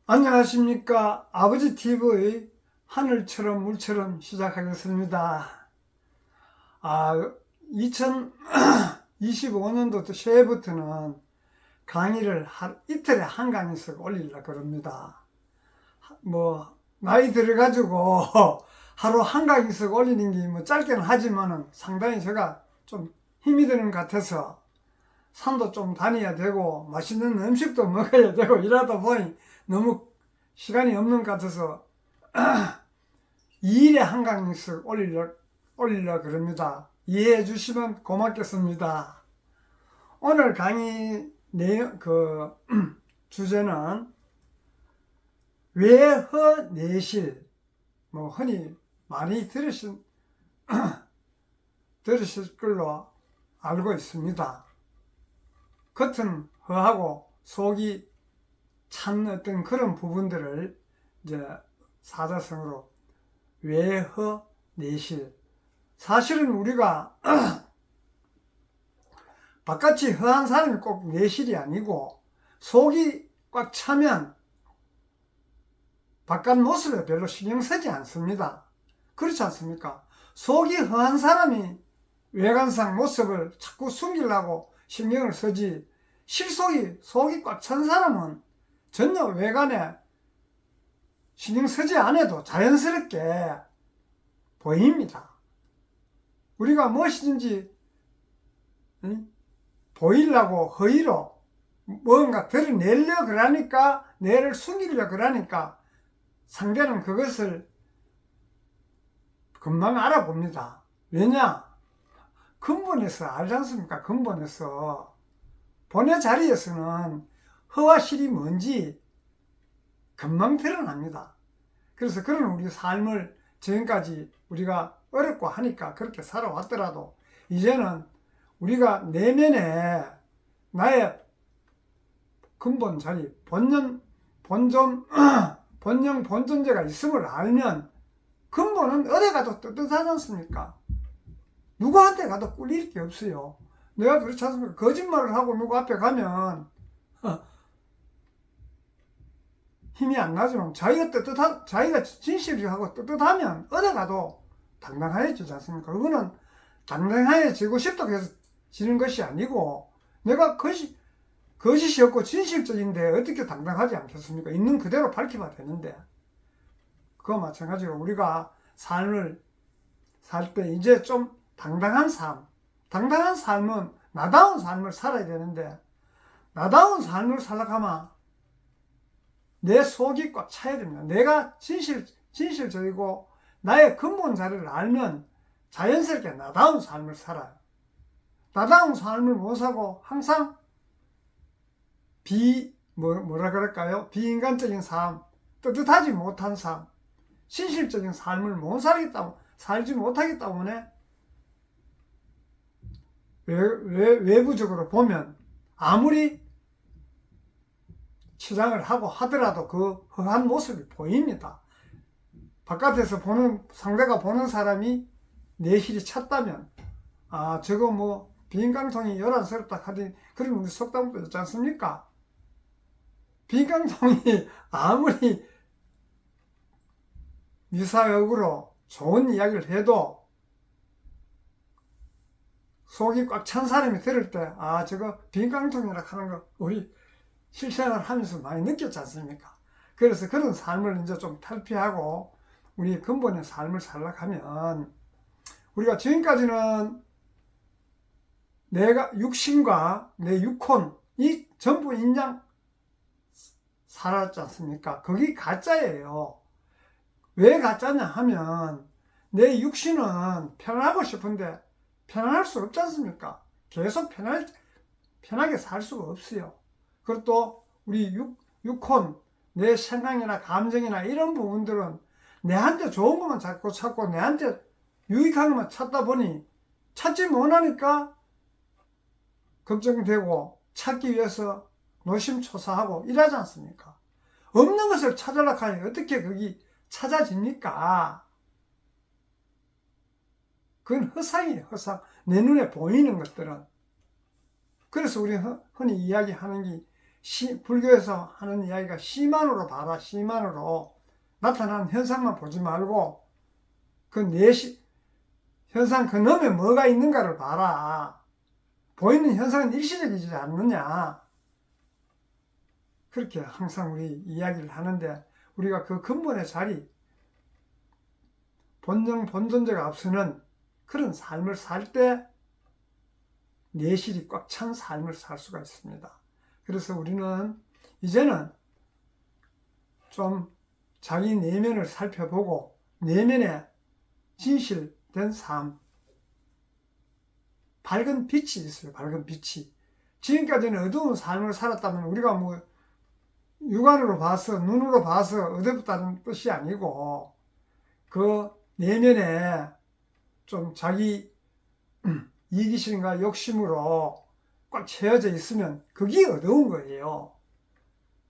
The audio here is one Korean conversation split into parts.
안녕하십니까. 아버지 TV의 하늘처럼 물처럼 시작하겠습니다. 2025년도 새해부터는 강의를 이틀에 한 강의씩 올리려고 합니다. 나이 들어가지고 하루 한 강의씩 올리는 게 짧게는 하지만은 상당히 제가 좀 힘이 드는 것 같아서 산도 좀 다녀야 되고 맛있는 음식도 먹어야 되고 이러다 보니 너무 시간이 없는 것 같아서 2일에 한 강씩 올리려 그럽니다. 이해해 주시면 고맙겠습니다. 오늘 강의 주제는 외허내실, 흔히 많이 들으실 걸로 알고 있습니다. 겉은 허하고 속이 찬 어떤 그런 부분들을 이제 사자성어로 외허내실. 사실은 우리가 바깥이 허한 사람이 꼭 내실이 아니고 속이 꽉 차면 바깥 모습에 별로 신경 쓰지 않습니다. 그렇지 않습니까? 속이 허한 사람이 외관상 모습을 자꾸 숨기려고 신경을 쓰지, 속이 꽉 찬 사람은 전혀 외관에 신경 쓰지 않아도 자연스럽게 보입니다. 우리가 무엇이든지 보이려고 허위로 뭔가 드러내려 그러니까, 뇌를 숨기려 그러니까 상대는 그것을 금방 알아봅니다. 왜냐? 근본에서 알지 않습니까? 근본에서 본의 자리에서는 허와 실이 뭔지 금방 드러납니다. 그래서 그런 우리 삶을 지금까지 우리가 어렵고 하니까 그렇게 살아왔더라도 이제는 우리가 내면에 나의 근본 자리, 본존재가 있음을 알면 근본은 어디 가도 떳떳하지 않습니까? 누구한테 가도 꿀릴 게 없어요. 내가 그렇지 않습니까? 거짓말을 하고 누구 앞에 가면 힘이 안 나지만 자기가 진실하고 떳떳하면 어디 가도 당당해지지 않습니까? 그거는 당당해지고 싶다고 해서 지는 것이 아니고, 내가 거짓이 없고 진실적인데 어떻게 당당하지 않겠습니까? 있는 그대로 밝히면 되는데. 그와 마찬가지로 우리가 삶을 살 때 이제 좀 당당한 삶은 나다운 삶을 살아야 되는데, 나다운 삶을 살아가면 내 속이 꽉 차야 됩니다. 내가 진실적이고 나의 근본 자리를 알면 자연스럽게 나다운 삶을 살아요. 나다운 삶을 못 사고 항상 비인간적인 삶, 떳떳하지 못한 삶, 진실적인 삶을 못 살지 못하기 때문에 외부적으로 보면 아무리 치장을 하고 하더라도 그 허한 모습이 보입니다. 바깥에서 상대가 보는 사람이 내실이 찼다면, 저거 빈깡통이 요란스럽다 하더니, 그런 우리 속담도 있지 않습니까? 빈깡통이 아무리 미사역으로 좋은 이야기를 해도 속이 꽉 찬 사람이 들을 때, 저거 빈깡통이라 하는 거 우리 실생활 하면서 많이 느꼈지 않습니까? 그래서 그런 삶을 이제 좀 탈피하고 우리 근본의 삶을 살아가면, 우리가 지금까지는 내가 육신과 내 육혼 이 전부 인장 살았지 않습니까? 그게 가짜예요. 왜 가짜냐 하면 내 육신은 편안하고 싶은데 편안할 수 없지 않습니까? 계속 편하게 살 수가 없어요. 그리고 또 우리 육혼, 내 생각이나 감정이나 이런 부분들은 내한테 좋은 것만 자꾸 찾고 내한테 유익한 것만 찾다 보니 찾지 못하니까 걱정되고 찾기 위해서 노심초사하고 이러지 않습니까? 없는 것을 찾으려고 하니 어떻게 거기 찾아집니까? 그건 허상이에요, 허상. 내 눈에 보이는 것들은. 그래서 우리 흔히 이야기하는 게 불교에서 하는 이야기가 시만으로 봐라. 시만으로 나타나는 현상만 보지 말고 그 현상 그 너머에 뭐가 있는가를 봐라. 보이는 현상은 일시적이지 않느냐. 그렇게 항상 우리 이야기를 하는데, 우리가 그 근본의 자리, 본영 본존재가 앞서는 그런 삶을 살 때 내실이 꽉 찬 삶을 살 수가 있습니다. 그래서 우리는 이제는 좀 자기 내면을 살펴보고 내면에 진실된 삶, 밝은 빛이 있어요. 밝은 빛이. 지금까지는 어두운 삶을 살았다면 우리가 뭐 육안으로 봐서, 눈으로 봐서 어둡다는 뜻이 아니고, 그 내면에 좀 자기 이기심과 욕심으로 꽉 채워져 있으면 그게 어두운 거예요.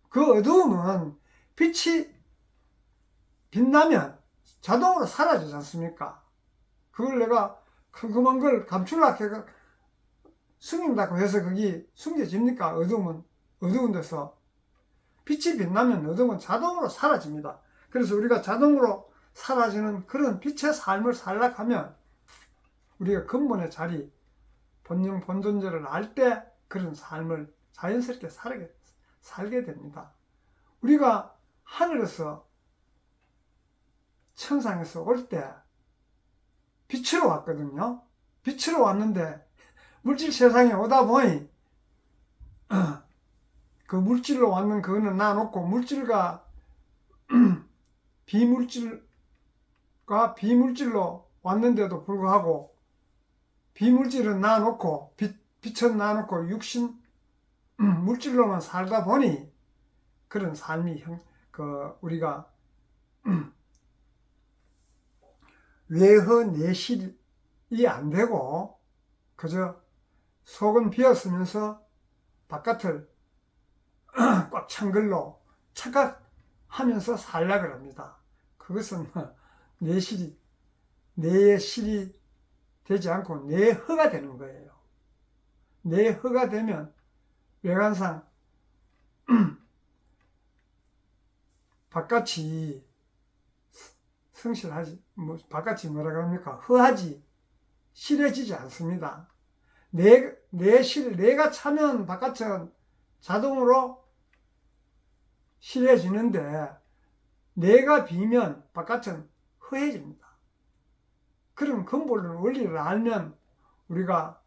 그 어두움은 빛이 빛나면 자동으로 사라지지 않습니까? 그걸 내가 그만 걸 감추려고 해서 숨긴다고 해서 그게 숨겨집니까? 어두움은 어두운 데서. 빛이 빛나면 어두움은 자동으로 사라집니다. 그래서 우리가 자동으로 사라지는 그런 빛의 삶을 살려고 하면 우리가 근본의 자리, 본영 본존재를 알 때 그런 삶을 자연스럽게 살게 됩니다. 우리가 하늘에서 천상에서 올 때 빛으로 왔거든요. 빛으로 왔는데 물질 세상에 오다 보니 그 물질로 왔는 그거는 놔놓고 물질과 비물질로 왔는데도 불구하고 비물질은 놔놓고 빛은 놔놓고 육신 물질로만 살다 보니 그런 삶이 우리가 외허 내실이 안 되고 그저 속은 비었으면서 바깥을 꽉 찬 걸로 착각하면서 살려고 합니다. 그것은 내의 실이 되지 않고 내허가 되는 거예요. 내허가 되면 외관상 바깥이 성실하지, 바깥이 뭐라 그럽니까? 허하지, 실해지지 않습니다. 내가 차면 바깥은 자동으로 실해지는데 내가 비면 바깥은 허해집니다. 그런 근본 원리를 알면 우리가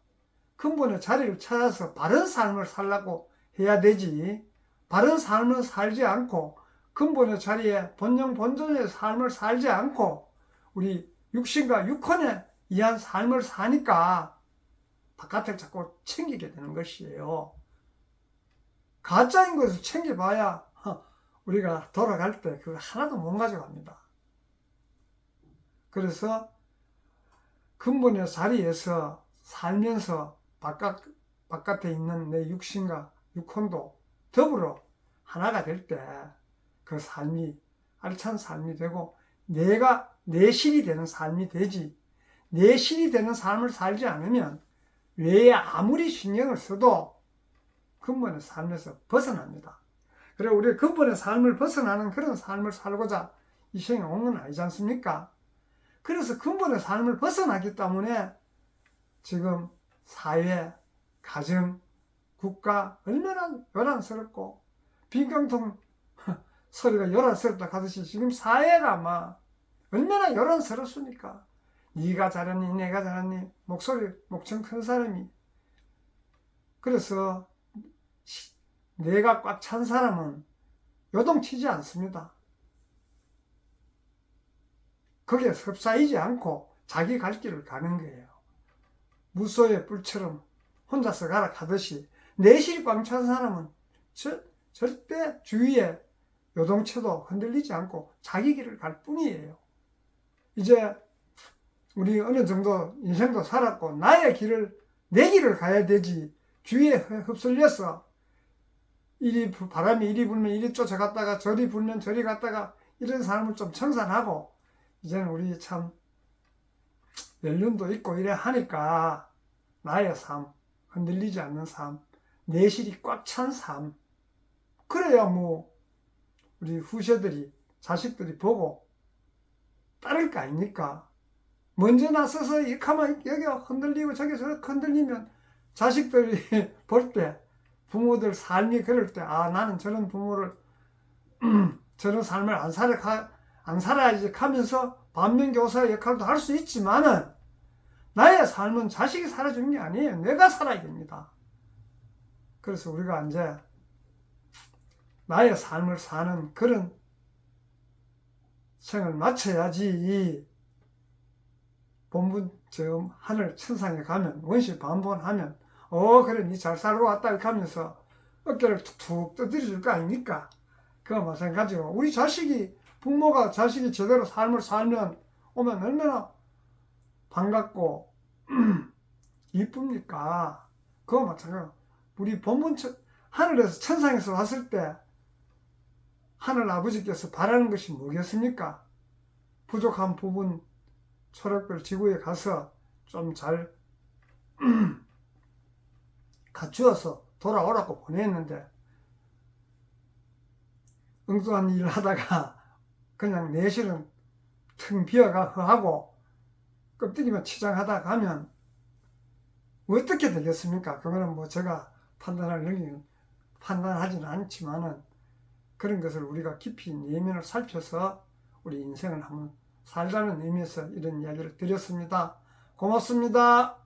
근본의 자리를 찾아서 바른 삶을 살라고 해야 되지, 바른 삶을 살지 않고 근본의 자리에 본영 본존의 삶을 살지 않고 우리 육신과 육혼에 의한 삶을 사니까 바깥을 자꾸 챙기게 되는 것이에요. 가짜인 것을 챙겨봐야 우리가 돌아갈 때 그거 하나도 못 가져갑니다. 그래서 근본의 자리에서 살면서 바깥에 있는 내 육신과 육혼도 더불어 하나가 될 때 그 삶이 알찬 삶이 되고 내 실이 되는 삶이 되지, 내 실이 되는 삶을 살지 않으면 외에 아무리 신경을 써도 근본의 삶에서 벗어납니다. 그래 우리 근본의 삶을 벗어나는 그런 삶을 살고자 이 생에 온 건 아니지 않습니까? 그래서 근본의 삶을 벗어나기 때문에 지금 사회, 가정, 국가 얼마나 요란스럽고 빈깡통 소리가 요란스럽다 하듯이 지금 사회가 막 얼마나 요란스럽습니까? 네가 잘했니 내가 잘했니 목청 큰 사람이. 그래서 내가 꽉 찬 사람은 요동치지 않습니다. 거기에 섭사이지 않고 자기 갈 길을 가는 거예요. 무소의 뿔처럼 혼자서 가라 하듯이 내실이 꽉 찬 사람은 절대 주위에 요동쳐도 흔들리지 않고 자기 길을 갈 뿐이에요. 이제 우리 어느 정도 인생도 살았고 내 길을 가야 되지, 주위에 흡슬려서 바람이 이리 불면 이리 쫓아갔다가 저리 불면 저리 갔다가 이런 삶을 좀 청산하고 이제는 우리 참 연륜도 있고 이래 하니까 나의 삶, 흔들리지 않는 삶, 내실이 꽉 찬 삶, 그래야 뭐 우리 후세들이 자식들이 보고 따를 거 아닙니까? 먼저 나서서 이렇게 하면 여기가 흔들리고 저기서 흔들리면 자식들이 볼 때 부모들 삶이 그럴 때 아 나는 저런 부모를 저런 삶을 안 살아야지 하면서 반면교사의 역할도 할 수 있지만은 나의 삶은 자식이 살아주는 게 아니에요. 내가 살아야 됩니다. 그래서 우리가 이제 나의 삶을 사는 그런 생을 마쳐야지 본분 저 하늘 천상에 가면 원시 반본하면 그래 니 잘 살고 왔다 이렇게 하면서 어깨를 툭툭 두드려 줄 거 아닙니까? 그거 마찬가지로 우리 부모가 자식이 제대로 삶을 살면 오면 얼마나 반갑고 이쁩니까? 그거 마찬가지로 우리 본분 하늘에서 천상에서 왔을 때 하늘 아버지께서 바라는 것이 뭐겠습니까? 부족한 부분 초록별 지구에 가서 좀 잘 갖추어서 돌아오라고 보냈는데 엉뚱한 일을 하다가 그냥 내실은 텅 비어가 하고 껍데기만 치장하다 가면 어떻게 되겠습니까? 그거는 뭐 제가 판단하지는 않지만은 그런 것을 우리가 깊이 내면을 살펴서 우리 인생을 한번 살자는 의미에서 이런 이야기를 드렸습니다. 고맙습니다.